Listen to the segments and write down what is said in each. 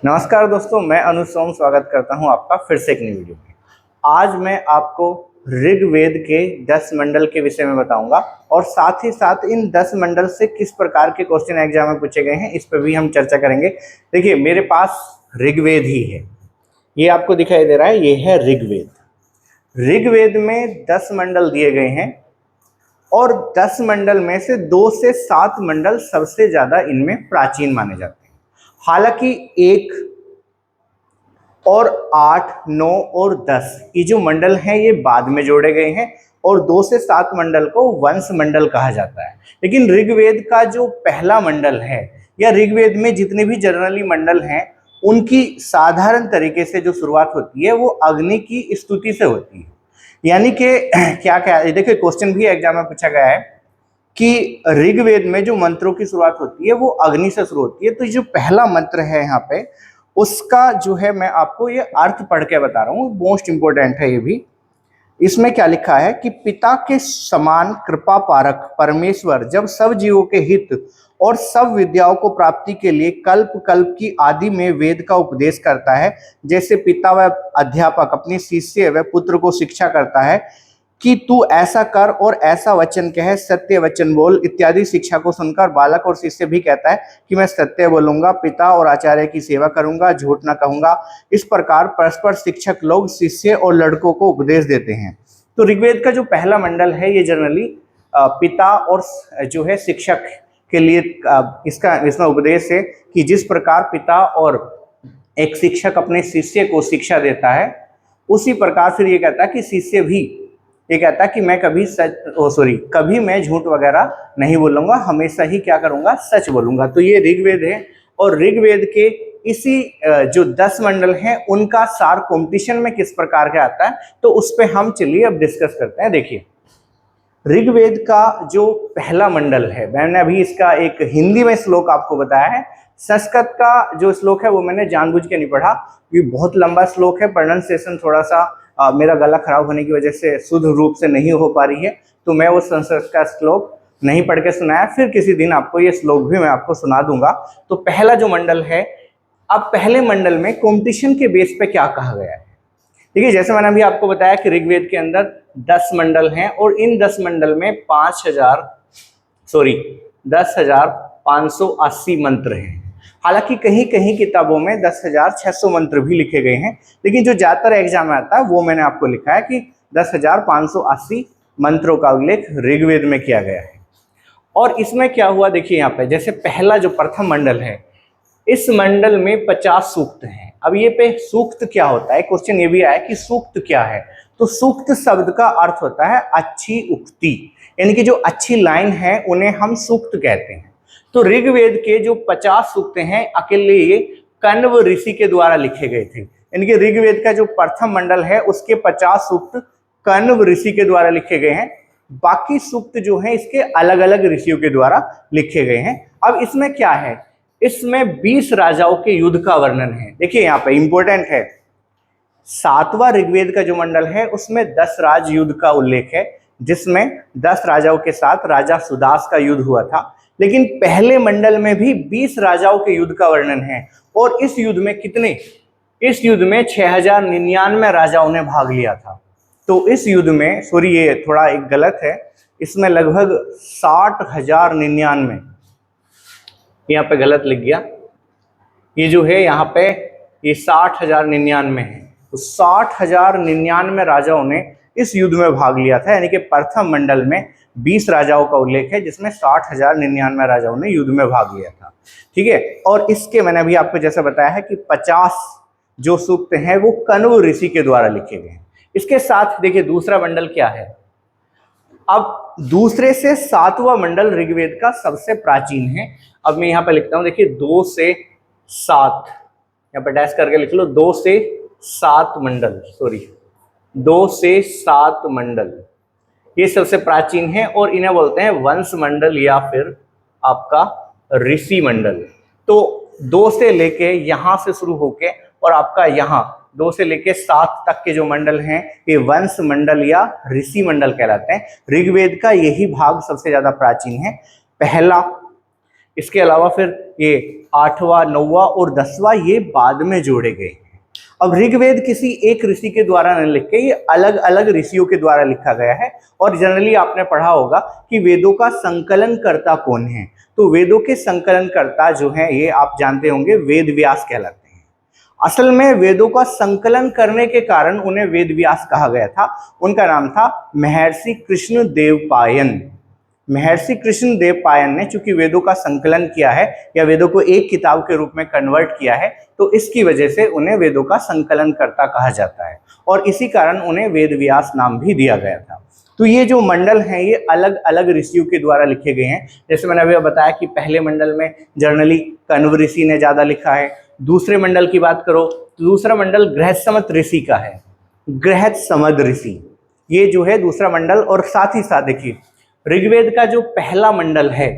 नमस्कार दोस्तों, मैं अनुज सोम स्वागत करता हूं आपका फिर से एक नई वीडियो में। आज मैं आपको ऋग्वेद के 10 मंडल के विषय में बताऊंगा और साथ ही साथ इन 10 मंडल से किस प्रकार के क्वेश्चन एग्जाम में पूछे गए हैं इस पर भी हम चर्चा करेंगे। देखिए, मेरे पास ऋग्वेद ही है, ये आपको दिखाई दे रहा है, ये है ऋग्वेद। ऋग्वेद में 10 मंडल दिए गए हैं और 10 मंडल में से 2 से 7 मंडल सबसे ज्यादा इनमें प्राचीन माने जाते हैं। हालांकि 1 और 8, 9 और 10 ये जो मंडल हैं ये बाद में जोड़े गए हैं और 2 से 7 मंडल को वंश मंडल कहा जाता है। लेकिन ऋग्वेद का जो पहला मंडल है या ऋग्वेद में जितने भी जनरली मंडल हैं उनकी साधारण तरीके से जो शुरुआत होती है वो अग्नि की स्तुति से होती है। यानी कि क्या क्या देखिए, क्वेश्चन भी एग्जाम में पूछा गया है कि ऋग्वेद में जो मंत्रों की शुरुआत होती है वो अग्नि से शुरू होती है। तो जो पहला मंत्र है यहाँ पे उसका जो है मैं आपको ये अर्थ पढ़ के बता रहा हूँ, मोस्ट इंपोर्टेंट है ये भी। इसमें क्या लिखा है कि पिता के समान कृपा पारक परमेश्वर जब सब जीवों के हित और सब विद्याओं को प्राप्ति के लिए कल्प कल्प की आदि में वेद का उपदेश करता है, जैसे पिता व अध्यापक अपने शिष्य व पुत्र को शिक्षा करता है कि तू ऐसा कर और ऐसा वचन कह, सत्य वचन बोल इत्यादि शिक्षा को सुनकर बालक और शिष्य भी कहता है कि मैं सत्य बोलूंगा, पिता और आचार्य की सेवा करूंगा, झूठ न कहूंगा। इस प्रकार परस्पर शिक्षक लोग शिष्य और लड़कों को उपदेश देते हैं। तो ऋग्वेद का जो पहला मंडल है ये जनरली पिता और जो है शिक्षक के लिए इसमें उपदेश है कि जिस प्रकार पिता और एक शिक्षक अपने शिष्य को शिक्षा देता है उसी प्रकार फिर ये कहता है कि शिष्य भी ये कहता है कि मैं कभी मैं झूठ वगैरह नहीं बोलूंगा, हमेशा ही क्या करूंगा, सच बोलूंगा। तो ये ऋग्वेद है और ऋग्वेद के इसी जो 10 मंडल हैं उनका सार कॉम्पिटिशन में किस प्रकार का आता है तो उस पर हम चलिए अब डिस्कस करते हैं। देखिए, ऋग्वेद का जो पहला मंडल है, मैंने अभी इसका एक हिंदी में श्लोक आपको बताया है। संस्कृत का जो श्लोक है वो मैंने जानबूझ के नहीं पढ़ा, ये बहुत लंबा श्लोक है, प्रोनाउंसिएशन थोड़ा सा मेरा गला खराब होने की वजह से शुद्ध रूप से नहीं हो पा रही है, तो मैं वो संस्कृत का श्लोक नहीं पढ़ के सुनाया। फिर किसी दिन आपको ये श्लोक भी मैं आपको सुना दूंगा। तो पहला जो मंडल है, अब पहले मंडल में कॉम्पिटिशन के बेस पे क्या कहा गया है। देखिए, जैसे मैंने अभी आपको बताया कि ऋग्वेद के अंदर 10 मंडल हैं और इन 10 मंडल में 10,580 मंत्र हैं। हालांकि कहीं कहीं किताबों में 10,600 मंत्र भी लिखे गए हैं, लेकिन जो ज्यादातर एग्जाम में आता है वो मैंने आपको लिखा है कि 10,580 मंत्रों का उल्लेख ऋग्वेद में किया गया है। और इसमें क्या हुआ, देखिए यहाँ पे जैसे पहला जो प्रथम मंडल है, इस मंडल में 50 सूक्त हैं। अब ये पे सूक्त क्या होता है, क्वेश्चन ये भी आया कि सूक्त क्या है। तो सूक्त शब्द का अर्थ होता है अच्छी उक्ति, यानी कि जो अच्छी लाइन है उन्हें हम सूक्त कहते हैं। तो ऋग्वेद के जो 50 सूक्त हैं अकेले ये कण्व ऋषि के द्वारा लिखे गए थे। यानी कि ऋग्वेद का जो प्रथम मंडल है उसके 50 सूक्त कण्व ऋषि के द्वारा लिखे गए हैं। बाकी सूक्त जो हैं इसके अलग अलग ऋषियों के द्वारा लिखे गए हैं। अब इसमें क्या है, इसमें 20 राजाओं के युद्ध का वर्णन है। देखिए यहाँ पे इंपॉर्टेंट है, 7वां ऋग्वेद का जो मंडल है उसमें 10 राज युद्ध का उल्लेख है, जिसमें 10 राजाओं के साथ राजा सुदास का युद्ध हुआ था। लेकिन पहले मंडल में भी 20 राजाओं के युद्ध का वर्णन है और इस युद्ध में कितने, इस युद्ध में 6099 राजाओं ने भाग लिया था। तो इस युद्ध में, सॉरी ये थोड़ा एक गलत है, इसमें लगभग 60,099, यहाँ पे गलत लिख गया, ये जो है यहाँ पे ये 60,099 है। तो 60,099 राजाओं ने इस युद्ध में भाग लिया था। यानी कि प्रथम मंडल में 20 राजाओं का उल्लेख है जिसमें 60,099 राजाओं ने युद्ध में भाग लिया था। ठीक है, और इसके मैंने अभी आपको जैसा बताया है कि 50 जो सूक्त हैं वो कण्व ऋषि के द्वारा लिखे गए हैं। इसके साथ देखिए दूसरा मंडल क्या है। अब दूसरे से 7वां मंडल ऋग्वेद का सबसे प्राचीन है। अब मैं यहाँ पे लिखता हूँ, देखिए 2 से 7, यहाँ पे डैश करके लिख लो, 2 से 7 मंडल, सॉरी 2 से 7 मंडल ये सबसे प्राचीन है और इन्हें बोलते हैं वंश मंडल या फिर आपका ऋषि मंडल। तो 2 से लेके यहाँ से शुरू होके और आपका यहाँ 2 से लेके 7 तक के जो मंडल हैं ये वंश मंडल या ऋषि मंडल कहलाते हैं। ऋग्वेद का यही भाग सबसे ज्यादा प्राचीन है। पहला इसके अलावा फिर ये 8वां 9वां और 10वां ये बाद में जोड़े गए हैं। अब ऋग्वेद किसी एक ऋषि के द्वारा नहीं लिख के, ये अलग अलग ऋषियों के द्वारा लिखा गया है। और जनरली आपने पढ़ा होगा कि वेदों का संकलन करता कौन है, तो वेदों के संकलन करता जो है ये आप जानते होंगे वेद व्यास कहलाते हैं। असल में वेदों का संकलन करने के कारण उन्हें वेद व्यास कहा गया था। उनका नाम था महर्षि कृष्णदेवपायन। महर्षि कृष्णदेवपायन ने चूंकि वेदों का संकलन किया है या वेदों को एक किताब के रूप में कन्वर्ट किया है, तो इसकी वजह से उन्हें वेदों का संकलन करता कहा जाता है और इसी कारण उन्हें वेद व्यास नाम भी दिया गया था। तो ये जो मंडल हैं ये अलग अलग ऋषियों के द्वारा लिखे गए हैं। जैसे मैंने अभी बताया कि पहले मंडल में जनरली कण्व ऋषि ने ज्यादा लिखा है। दूसरे मंडल की बात करो तो दूसरा मंडल गृहस्थमत ऋषि का है। गृहस्थमद ऋषि ये जो है दूसरा मंडल। और साथ ही साथ देखिए ऋग्वेद का जो पहला मंडल है,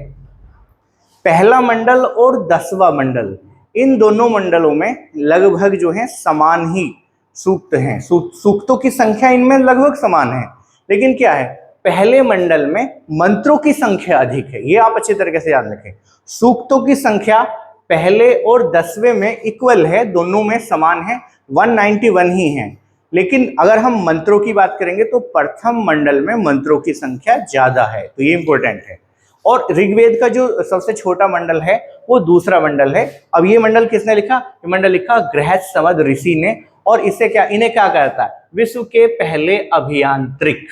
पहला मंडल और 10वां मंडल, इन दोनों मंडलों में लगभग जो है समान ही सूक्त हैं। सूक्तों की संख्या इनमें लगभग समान है, लेकिन क्या है पहले मंडल में मंत्रों की संख्या अधिक है। ये आप अच्छी तरीके से याद रखें। सूक्तों की संख्या पहले और 10वें में इक्वल है, दोनों में समान है, 191 ही है। लेकिन अगर हम मंत्रों की बात करेंगे तो प्रथम मंडल में मंत्रों की संख्या ज्यादा है, तो ये इंपॉर्टेंट है। और ऋग्वेद का जो सबसे छोटा मंडल है वो दूसरा मंडल है। अब ये मंडल किसने लिखा? ये मंडल लिखा गृहस्थमद ऋषि ने। और इससे क्या, इन्हें क्या कहता है? विश्व के पहले अभियांत्रिक।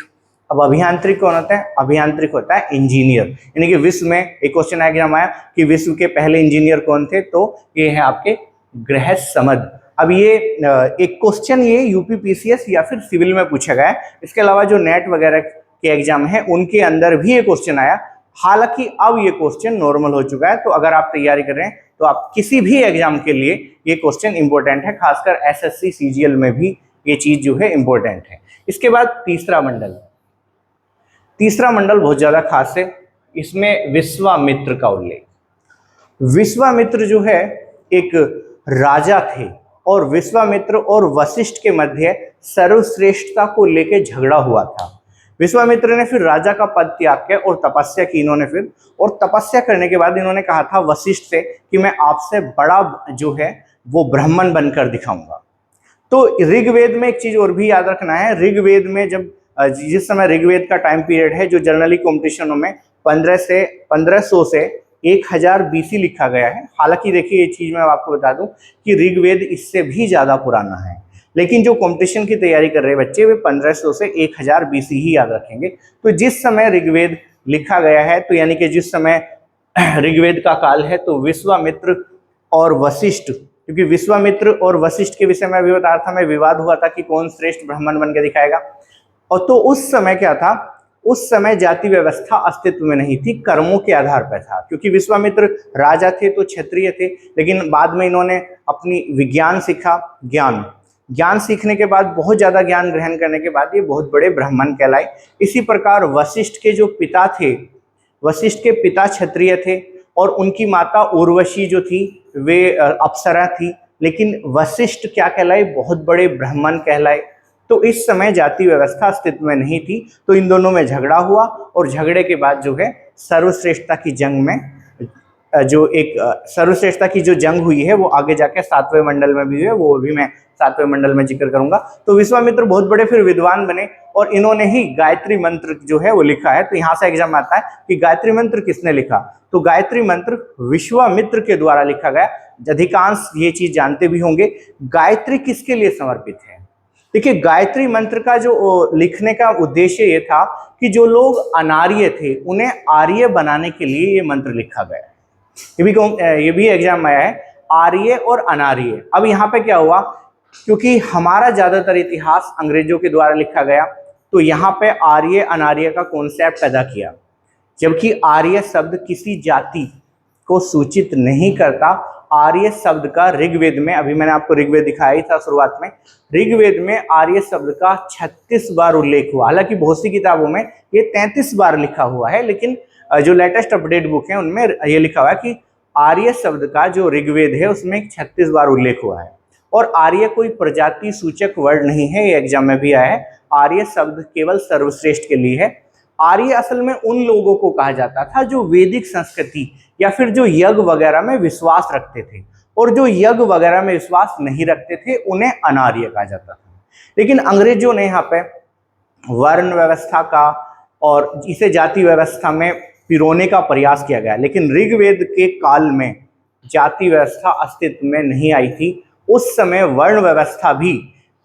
अब अभियांत्रिक कौन होता है? अभियांत्रिक होता है इंजीनियर। यानी कि विश्व में एक क्वेश्चन एग्जाम आया कि विश्व के पहले इंजीनियर कौन थे, तो ये है आपके गृहस्थमद। अब ये एक क्वेश्चन ये यूपीपीसीएस या फिर सिविल में पूछा गया है। इसके अलावा जो नेट वगैरह के एग्जाम है उनके अंदर भी ये क्वेश्चन आया। हालांकि अब ये क्वेश्चन नॉर्मल हो चुका है, तो अगर आप तैयारी कर रहे हैं तो आप किसी भी एग्जाम के लिए ये क्वेश्चन इंपॉर्टेंट है, खासकर एसएससी सीजीएल में भी ये चीज जो है इंपॉर्टेंट है। इसके बाद तीसरा मंडल, तीसरा मंडल बहुत ज्यादा खास है। इसमें विश्वामित्र का उल्लेख। विश्वामित्र जो है एक राजा थे और विश्वामित्र और वशिष्ठ के मध्य सर्वश्रेष्ठता को लेकर झगड़ा हुआ था। विश्वामित्र ने फिर राजा का पद त्याग किया और तपस्या की इन्होंने फिर, और तपस्या करने के बाद इन्होंने कहा था वशिष्ठ से कि मैं आपसे बड़ा जो है वो ब्राह्मण बनकर दिखाऊंगा। तो ऋग्वेद में एक चीज और भी याद रखना है। ऋग्वेद में जब जिस समय ऋग्वेद का टाइम पीरियड है जो जनरली कॉम्पिटिशनों में 1500 से 1000 BC लिखा गया है। हालांकि देखिए ये चीज मैं आपको बता दूं कि ऋग्वेद इससे भी ज्यादा पुराना है, लेकिन जो कंपटीशन की तैयारी कर रहे बच्चे वे 1500 से 1000 BC ही याद रखेंगे। तो जिस समय ऋग्वेद लिखा गया है, तो यानी कि जिस समय ऋग्वेद का काल है, तो विश्वामित्र और वशिष्ठ, क्योंकि विश्वामित्र और वशिष्ठ के विषय में अभी बता रहा था मैं, विवाद हुआ था कि कौन श्रेष्ठ ब्राह्मण बन के दिखाएगा। और तो उस समय क्या था, उस समय जाति व्यवस्था अस्तित्व में नहीं थी, कर्मों के आधार पर था। क्योंकि विश्वामित्र राजा थे तो क्षत्रिय थे, लेकिन बाद में इन्होंने अपनी विज्ञान सीखा, ज्ञान सीखने के बाद, बहुत ज्यादा ज्ञान ग्रहण करने के बाद ये बहुत बड़े ब्राह्मण कहलाए। इसी प्रकार वशिष्ठ के जो पिता थे, वशिष्ठ के पिता क्षत्रिय थे और उनकी माता उर्वशी जो थी वे अप्सरा थी, लेकिन वशिष्ठ क्या कहलाए? बहुत बड़े ब्राह्मण कहलाए। तो इस समय जाति व्यवस्था अस्तित्व में नहीं थी, तो इन दोनों में झगड़ा हुआ और झगड़े के बाद जो है सर्वश्रेष्ठता की जंग में जो एक सर्वश्रेष्ठता की जो जंग हुई है वो आगे जाके 7वें मंडल में भी हुई है, वो भी मैं 7वें मंडल में जिक्र करूंगा। तो विश्वामित्र बहुत बड़े फिर विद्वान बने और इन्होंने ही गायत्री मंत्र जो है वो लिखा है। तो यहाँ से एग्जाम आता है कि गायत्री मंत्र किसने लिखा, तो गायत्री मंत्र विश्वामित्र के द्वारा लिखा गया। अधिकांश ये चीज जानते भी होंगे। गायत्री किसके लिए समर्पित है? देखिए गायत्री मंत्र का जो लिखने का उद्देश्य ये था कि जो लोग अनार्य थे उन्हें आर्य बनाने के लिए ये मंत्र लिखा गया। ये भी एग्जाम में आया है, आर्य और अनार्य। अब यहाँ पे क्या हुआ, क्योंकि हमारा ज्यादातर इतिहास अंग्रेजों के द्वारा लिखा गया, तो यहाँ पे आर्य अनार्य का कॉन्सेप्ट पैदा किया, जबकि आर्य शब्द किसी जाति को सूचित नहीं करता। आर्य शब्द का ऋग्वेद में, अभी मैंने आपको ऋग्वेद दिखाया ही था शुरुआत में, ऋग्वेद में आर्य शब्द का 36 बार उल्लेख हुआ। हालांकि बहुत सी किताबों में ये 33 बार लिखा हुआ है, लेकिन जो लेटेस्ट अपडेट बुक है उनमें ये लिखा हुआ है कि आर्य शब्द का जो ऋग्वेद है उसमें 36 बार उल्लेख हुआ है। और आर्य कोई प्रजाति सूचक वर्ड नहीं है, ये एग्जाम में भी आया है। आर्य शब्द केवल सर्वश्रेष्ठ के लिए है। आर्य असल में उन लोगों को कहा जाता था जो वैदिक संस्कृति या फिर जो यज्ञ वगैरह में विश्वास रखते थे, और जो यज्ञ वगैरह में विश्वास नहीं रखते थे उन्हें अनार्य कहा जाता था। लेकिन अंग्रेजों ने यहाँ पे वर्ण व्यवस्था का और इसे जाति व्यवस्था में पिरोने का प्रयास किया गया, लेकिन ऋग्वेद के काल में जाति व्यवस्था अस्तित्व में नहीं आई थी। उस समय वर्ण व्यवस्था भी,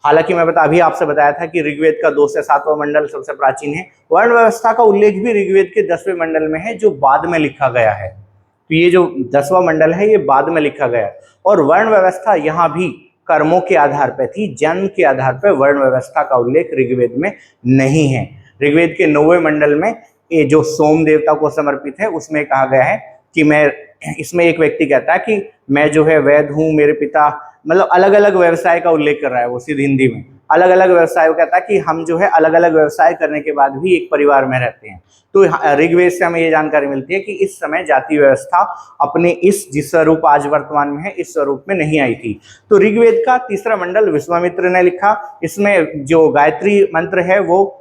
हालांकि मैं अभी आपसे बताया था कि ऋग्वेद का 2 से 7वां मंडल सबसे प्राचीन है, वर्ण व्यवस्था का उल्लेख भी ऋग्वेद के 10वें मंडल में है जो बाद में लिखा गया है। तो ये जो 10वां मंडल है ये बाद में लिखा गया है, और वर्ण व्यवस्था यहाँ भी कर्मों के आधार पर थी, जन्म के आधार पर वर्ण व्यवस्था का उल्लेख ऋग्वेद में नहीं है। ऋग्वेद के 9वें मंडल में ये जो सोम देवता को समर्पित है उसमें कहा गया है कि मैं, इसमें एक व्यक्ति कहता है कि मैं जो है वैद्य हूँ, मेरे पिता, मतलब अलग अलग व्यवसाय का उल्लेख कर रहा है वो सीधी हिंदी में, अलग अलग व्यवसाय। वो कहता है कि हम जो है अलग अलग व्यवसाय करने के बाद भी एक परिवार में रहते हैं। तो ऋग्वेद से हमें ये जानकारी मिलती है कि इस समय जाति व्यवस्था अपने जिस स्वरूप आज वर्तमान में है इस स्वरूप में नहीं आई थी। तो ऋग्वेद का 3रा मंडल विश्वामित्र ने लिखा। इसमें जो गायत्री मंत्र है वो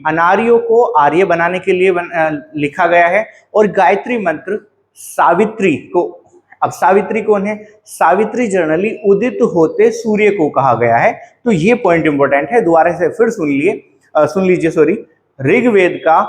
अनार्यों को आर्य बनाने के लिए लिखा गया है, और गायत्री मंत्र सावित्री को, अब सावित्री कौन है? सावित्री जनरली उदित होते सूर्य को कहा गया है। तो ये पॉइंट इंपॉर्टेंट है, दोबारा से फिर सुन लीजिए। ऋग्वेद का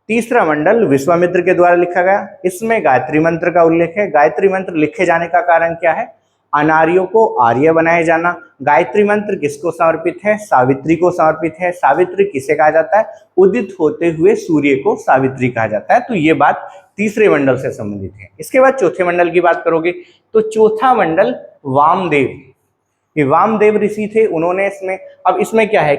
3रा मंडल विश्वामित्र के द्वारा लिखा गया, इसमें गायत्री मंत्र का उल्लेख है। गायत्री मंत्र लिखे जाने का कारण क्या है? अनार्यों को आर्य बनाए जाना। गायत्री मंत्र किसको समर्पित है? सावित्री को समर्पित है। सावित्री किसे कहा जाता है? उदित होते हुए सूर्य को सावित्री कहा जाता है। तो ये बात 3रे मंडल से संबंधित है। इसके बाद 4थे मंडल की बात करोगे तो 4था मंडल वामदेव, ये वामदेव ऋषि थे, उन्होंने इसमें क्या है?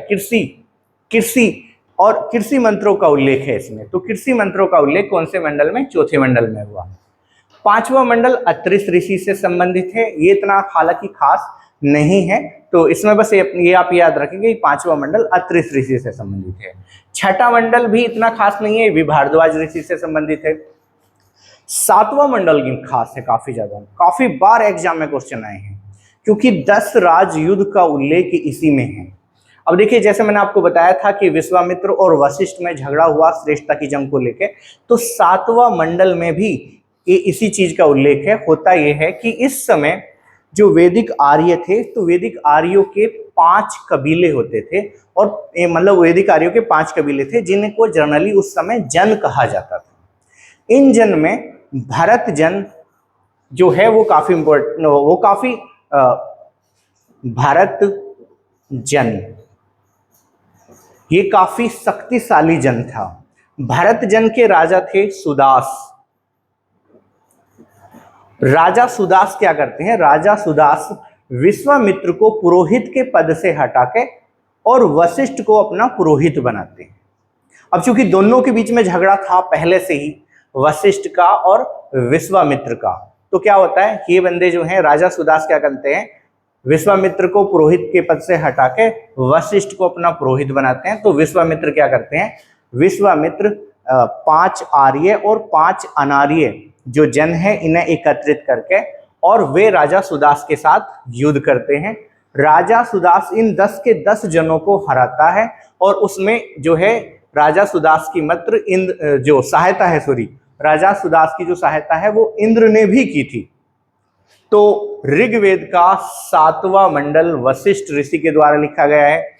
कृषि और कृषि मंत्रों का उल्लेख है इसमें। तो कृषि मंत्रों का उल्लेख कौन से मंडल में? 4थे मंडल में हुआ। 5वां मंडल अत्रिस ऋषि से संबंधित है, ये इतना हालांकि खास नहीं है, तो इसमें बस ये आप याद रखेंगे 5वां मंडल अत्रिस ऋषि से संबंधित है। 6ठा मंडल भी इतना खास नहीं है, भारद्वाज ऋषि से संबंधित है। 7वां मंडल की खास है, काफी बार एग्जाम में क्वेश्चन आए हैं, क्योंकि 10 राज युद्ध का उल्लेख इसी में है। अब देखिए, जैसे मैंने आपको बताया था कि विश्वामित्र और वशिष्ठ में झगड़ा हुआ श्रेष्ठता की जंग को लेकर, तो 7वां मंडल में भी इसी चीज का उल्लेख है। होता यह है कि इस समय जो वैदिक आर्य थे, तो वैदिक आर्यों के 5 कबीले होते थे, और मतलब वैदिक आर्यों के 5 कबीले थे जिनको जनरली उस समय जन कहा जाता था। इन जन में भरत जन जो है वो काफी भरत जन ये काफी शक्तिशाली जन था। भरत जन के राजा थे सुदास। राजा सुदास क्या करते हैं? राजा सुदास विश्वामित्र को पुरोहित के पद से हटा के और वशिष्ठ को अपना पुरोहित बनाते हैं। अब चूंकि दोनों के बीच में झगड़ा था पहले से ही, वशिष्ठ का और विश्वामित्र का, तो क्या होता है, ये बंदे जो हैं राजा सुदास क्या करते हैं, विश्वामित्र को पुरोहित के पद से हटा के वशिष्ठ को अपना पुरोहित बनाते हैं। तो विश्वामित्र क्या करते हैं, विश्वामित्र 5 आर्य और 5 अनार्य जो जन है इन्हें एकत्रित करके और वे राजा सुदास के साथ युद्ध करते हैं। राजा सुदास इन 10 के 10 जनों को हराता है, और उसमें जो है राजा सुदास की राजा सुदास की जो सहायता है वो इंद्र ने भी की थी। तो ऋग्वेद का 7वां मंडल वशिष्ठ ऋषि के द्वारा लिखा गया है।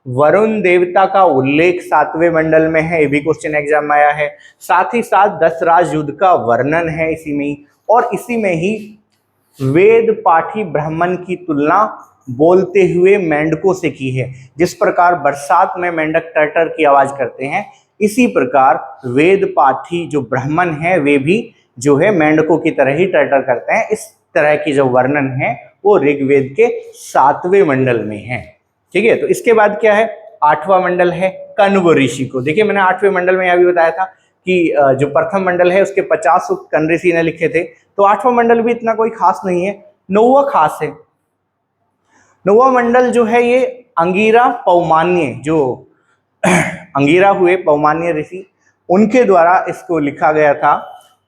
वरुण देवता का उल्लेख 7वें मंडल में है, ये भी क्वेश्चन एग्जाम में आया है। साथ ही साथ 10 राज युद्ध का वर्णन है इसी में ही, और इसी में ही वेद पाठी ब्राह्मण की तुलना बोलते हुए मेंढकों से की है। जिस प्रकार बरसात में मेंढक टर्टर की आवाज करते हैं, इसी प्रकार वेद पाठी जो ब्राह्मण है वे भी जो है मेंढकों की तरह ही टर्टर करते हैं। इस तरह की जो वर्णन है वो ऋग्वेद के 7वें मंडल में है। ठीक है, तो इसके बाद क्या है, 8वां मंडल है कण्व ऋषि को। देखिए, मैंने 8वें मंडल में यह भी बताया था कि जो प्रथम मंडल है उसके 50 सूक्त कण्व ऋषि ने लिखे थे। तो 8वां मंडल भी इतना कोई खास नहीं है। 9वां खास है। 9वां मंडल जो है ये अंगिरा पौमान्य, जो अंगिरा हुए पौमान्य ऋषि, उनके द्वारा इसको लिखा गया था,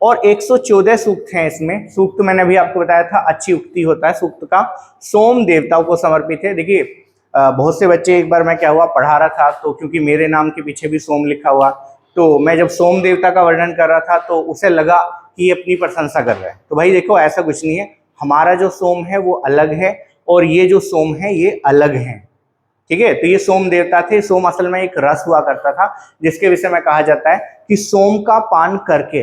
और 114 सूक्त हैं इसमें। सूक्त मैंने अभी आपको बताया था अच्छी उक्ति होता है सूक्त का, सोम देवताओं को समर्पित है। देखिए, बहुत से बच्चे, एक बार मैं क्या हुआ पढ़ा रहा था, तो क्योंकि मेरे नाम के पीछे भी सोम लिखा हुआ, तो मैं जब सोम देवता का वर्णन कर रहा था तो उसे लगा कि ये अपनी प्रशंसा कर रहा है। तो भाई देखो, ऐसा कुछ नहीं है, हमारा जो सोम है वो अलग है और ये जो सोम है ये अलग है। ठीक है, तो ये सोम देवता थे। सोम असल में एक रस हुआ करता था जिसके विषय में कहा जाता है कि सोम का पान करके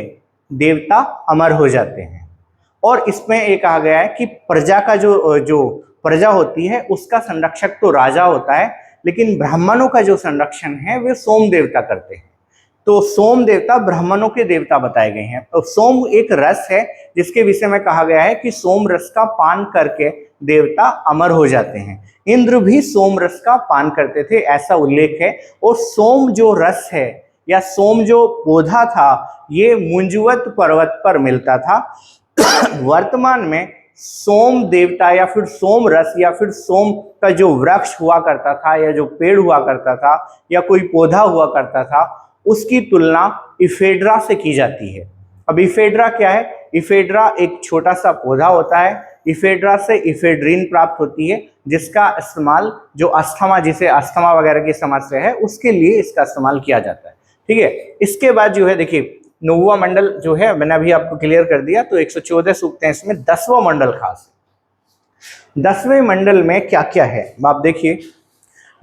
देवता अमर हो जाते हैं। और इसमें ये कहा गया है कि प्रजा का जो प्रजा होती है उसका संरक्षक तो राजा होता है, लेकिन ब्राह्मणों का जो संरक्षण है वे सोम देवता करते हैं। तो सोम देवता ब्राह्मणों के देवता बताए गए हैं। तो सोम एक रस है जिसके विषय में कहा गया है कि सोम रस का पान करके देवता अमर हो जाते हैं। इंद्र भी सोम रस का पान करते थे, ऐसा उल्लेख है। और सोम जो रस है या सोम जो पौधा था ये मुंजवत पर्वत पर मिलता था। वर्तमान में सोम देवता या फिर सोम रस या फिर सोम का जो वृक्ष हुआ करता था या जो पेड़ हुआ करता था या कोई पौधा हुआ करता था उसकी तुलना इफेड्रा से की जाती है। अब इफेड्रा क्या है? इफेड्रा एक छोटा सा पौधा होता है। इफेड्रा से इफेड्रीन प्राप्त होती है जिसका इस्तेमाल जो अस्थमा, जिसे अस्थमा वगैरह की समस्या है उसके लिए इसका इस्तेमाल किया जाता है। ठीक है, इसके बाद जो है देखिए 9वां मंडल जो है मैंने अभी आपको क्लियर कर दिया। तो 114 सूक्त हैं, इसमें 10वां मंडल खास है। 10वें मंडल में क्या क्या है आप देखिए।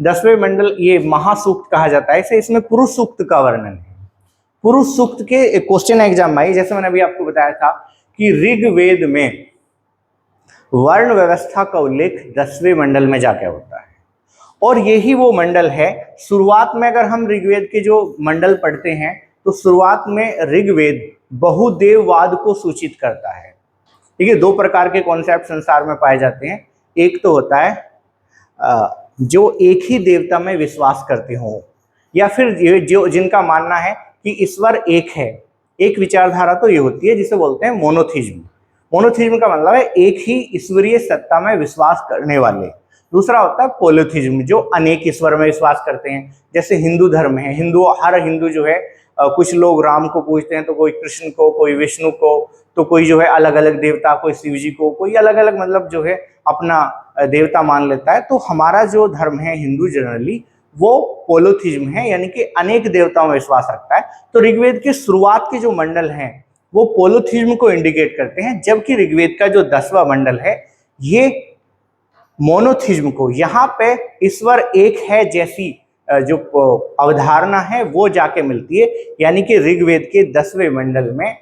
10वें मंडल ये महासूक्त कहा जाता है इसे। इसमें पुरुष सूक्त का वर्णन है। पुरुष सूक्त के क्वेश्चन एग्जाम में आई, जैसे मैंने अभी आपको बताया था कि ऋग्वेद में वर्ण व्यवस्था का उल्लेख 10वें मंडल में जाके होता है। और यही वो मंडल है, शुरुआत में अगर हम ऋग्वेद के जो मंडल पढ़ते हैं तो शुरुआत में ऋग्वेद बहुदेववाद को सूचित करता है। ठीक है, दो प्रकार के कॉन्सेप्ट संसार में पाए जाते हैं। एक तो होता है जो एक ही देवता में विश्वास करते हो, या फिर जो जिनका मानना है कि ईश्वर एक है। एक विचारधारा तो ये होती है जिसे बोलते हैं मोनोथिज्म। मोनोथिज्म का मतलब है एक ही ईश्वरीय सत्ता में विश्वास करने वाले। दूसरा होता है पोलिथिज्म, जो अनेक ईश्वर में विश्वास करते हैं। जैसे हिंदू धर्म है, हर हिंदू जो है कुछ लोग राम को पूजते हैं, तो कोई कृष्ण को, कोई विष्णु को, तो कोई जो है अलग अलग देवता, कोई शिव जी को, कोई अलग अलग मतलब जो है अपना देवता मान लेता है। तो हमारा जो धर्म है हिंदू जनरली वो पोलोथिज्म है, यानी कि अनेक देवताओं में विश्वास रखता है। तो ऋग्वेद के शुरुआत के जो मंडल हैं वो पोलोथिज्म को इंडिकेट करते हैं, जबकि ऋग्वेद का जो 10वां मंडल है ये मोनोथिज्म को, यहाँ पे ईश्वर एक है जैसी जो अवधारणा है वो जाके मिलती है। यानी कि ऋग्वेद के 10वें मंडल में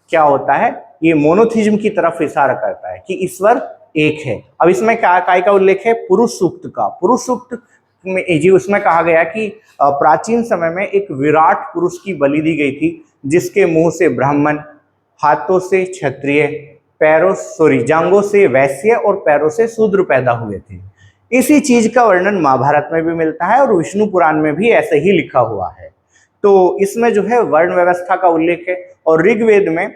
क्या होता है, ये मोनोथिज्म की तरफ इशारा करता है कि ईश्वर एक है। अब इसमें काय का उल्लेख है? पुरुष सूक्त का। पुरुष सूक्त में जी उसमें कहा गया कि प्राचीन समय में एक विराट पुरुष की बलि दी गई थी जिसके मुंह से ब्राह्मण, हाथों से क्षत्रिय, जांघों से वैश्य और पैरों से शूद्र पैदा हुए थे। इसी चीज का वर्णन महाभारत में भी मिलता है और विष्णु पुराण में भी ऐसे ही लिखा हुआ है। तो इसमें जो है वर्ण व्यवस्था का उल्लेख है। और ऋग्वेद में,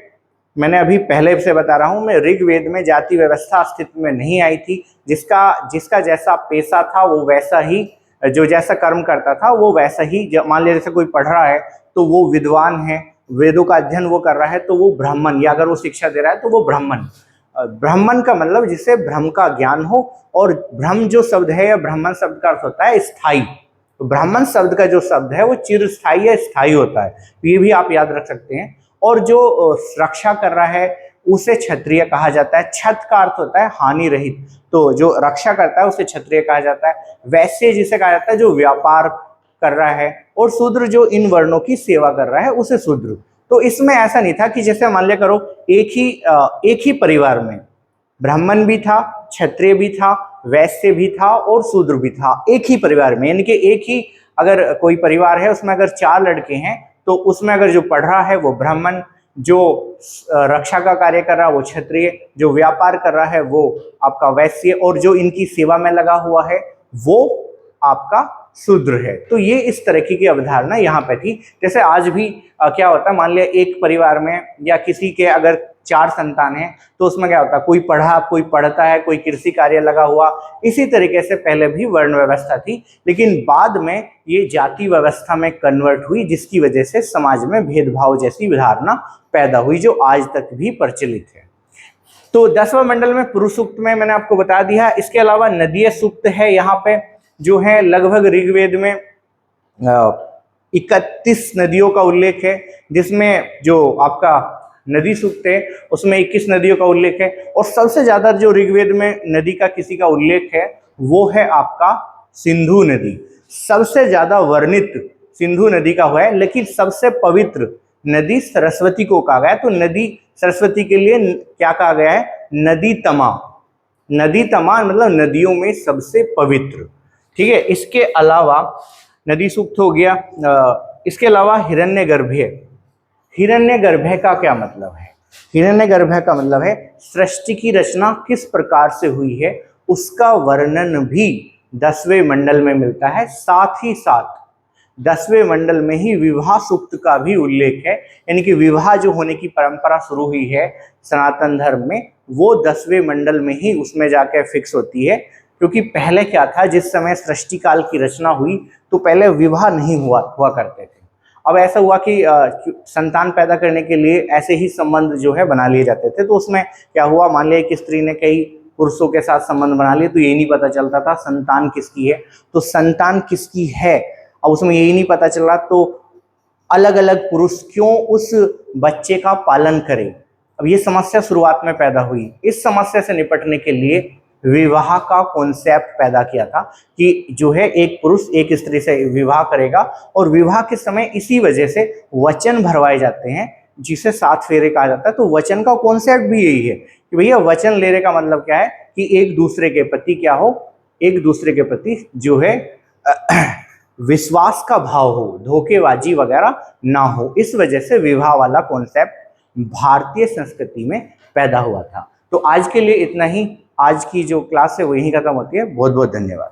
मैंने अभी पहले से बता रहा हूं मैं, ऋग्वेद में जाति व्यवस्था अस्तित्व में नहीं आई थी। जिसका जैसा पेशा था वो वैसा ही, जो जैसा कर्म करता था वो वैसा ही। मान लिया जैसे कोई पढ़ रहा है तो वो विद्वान है, वेदों का अध्ययन वो कर रहा है तो वो ब्राह्मण, या अगर वो शिक्षा दे रहा है तो वो ब्राह्मण। ब्राह्मण का मतलब जिसे ब्रह्म का ज्ञान हो। और ब्रह्म जो शब्द है या ब्राह्मण शब्द का अर्थ होता है स्थायी। तो ब्राह्मण शब्द का जो शब्द है वो चिरस्थायी या स्थायी होता है, तो ये भी आप याद रख सकते हैं। और जो रक्षा कर रहा है उसे क्षत्रिय कहा जाता है। छत का अर्थ होता है हानि रहित, तो जो रक्षा करता है उसे क्षत्रिय कहा जाता है। वैश्य जिसे कहा जाता है जो व्यापार कर रहा है, और शूद्र जो इन वर्णों की सेवा कर रहा है उसे शूद्र। तो इसमें ऐसा नहीं था कि जैसे मान लिया करो एक ही परिवार में ब्राह्मण भी था, क्षत्रिय भी था, वैश्य भी था और शूद्र भी था, एक ही परिवार में। यानी कि एक ही अगर कोई परिवार है उसमें अगर 4 लड़के हैं तो उसमें अगर जो पढ़ रहा है वो ब्राह्मण, जो रक्षा का कार्य कर रहा है वो क्षत्रिय, जो व्यापार कर रहा है वो आपका वैश्य, और जो इनकी सेवा में लगा हुआ है वो आपका शूद्र है। तो ये इस तरह की अवधारणा यहाँ पे थी। जैसे आज भी क्या होता है, मान लिया एक परिवार में या किसी के अगर 4 संतान हैं तो उसमें क्या होता है, कोई पढ़ता है, कोई कृषि कार्य लगा हुआ। इसी तरीके से पहले भी वर्ण व्यवस्था थी, लेकिन बाद में ये जाति व्यवस्था में कन्वर्ट हुई, जिसकी वजह से समाज में भेदभाव जैसी धारणा पैदा हुई जो आज तक भी प्रचलित है। तो 10वां मंडल में पुरुष सूक्त में मैंने आपको बता दिया। इसके अलावा नदीय सूक्त है यहाँ पे, जो है लगभग ऋग्वेद में 31 नदियों का उल्लेख है, जिसमें जो आपका नदी सूक्त है उसमें 21 नदियों का उल्लेख है। और सबसे ज्यादा जो ऋग्वेद में नदी का किसी का उल्लेख है वो है आपका सिंधु नदी। सबसे ज्यादा वर्णित सिंधु नदी का हुआ है, लेकिन सबसे पवित्र नदी सरस्वती को कहा गया है। तो नदी सरस्वती के लिए क्या कहा गया है? नदी तमा। नदी तमा मतलब नदियों में सबसे पवित्र। ठीक है, इसके अलावा नदी सूक्त हो गया। इसके अलावा हिरण्यगर्भ्य। हिरण्यगर्भ्य का क्या मतलब है? हिरण्यगर्भ्य का मतलब है सृष्टि की रचना किस प्रकार से हुई है उसका वर्णन भी 10वें मंडल में मिलता है। साथ ही साथ 10वें मंडल में ही विवाह सूक्त का भी उल्लेख है, यानी कि विवाह जो होने की परंपरा शुरू हुई है सनातन धर्म में, वो 10वें मंडल में ही उसमें जाकर फिक्स होती है। क्योंकि पहले क्या था, जिस समय सृष्टि काल की रचना हुई तो पहले विवाह नहीं हुआ करते थे। अब ऐसा हुआ कि संतान पैदा करने के लिए ऐसे ही संबंध जो है बना लिए जाते थे। तो उसमें क्या हुआ, मान लिया कि स्त्री ने कई पुरुषों के साथ संबंध बना लिए, तो ये नहीं पता चलता था संतान किसकी है। तो संतान किसकी है अब उसमें यही नहीं पता चल रहा, तो अलग अलग पुरुष क्यों उस बच्चे का पालन करें। अब ये समस्या शुरुआत में पैदा हुई। इस समस्या से निपटने के लिए विवाह का कॉन्सेप्ट पैदा किया था कि जो है एक पुरुष एक स्त्री से विवाह करेगा, और विवाह के समय इसी वजह से वचन भरवाए जाते हैं जिसे 7 फेरे कहा जाता है। तो वचन का कॉन्सेप्ट भी यही है कि भैया वचन लेने का मतलब क्या है कि एक दूसरे के प्रति क्या हो, एक दूसरे के प्रति जो है विश्वास का भाव हो, धोखेबाजी वगैरह ना हो। इस वजह से विवाह वाला कॉन्सेप्ट भारतीय संस्कृति में पैदा हुआ था। तो आज के लिए इतना ही। आज की जो क्लास है वो यहीं खत्म होती है। बहुत बहुत धन्यवाद।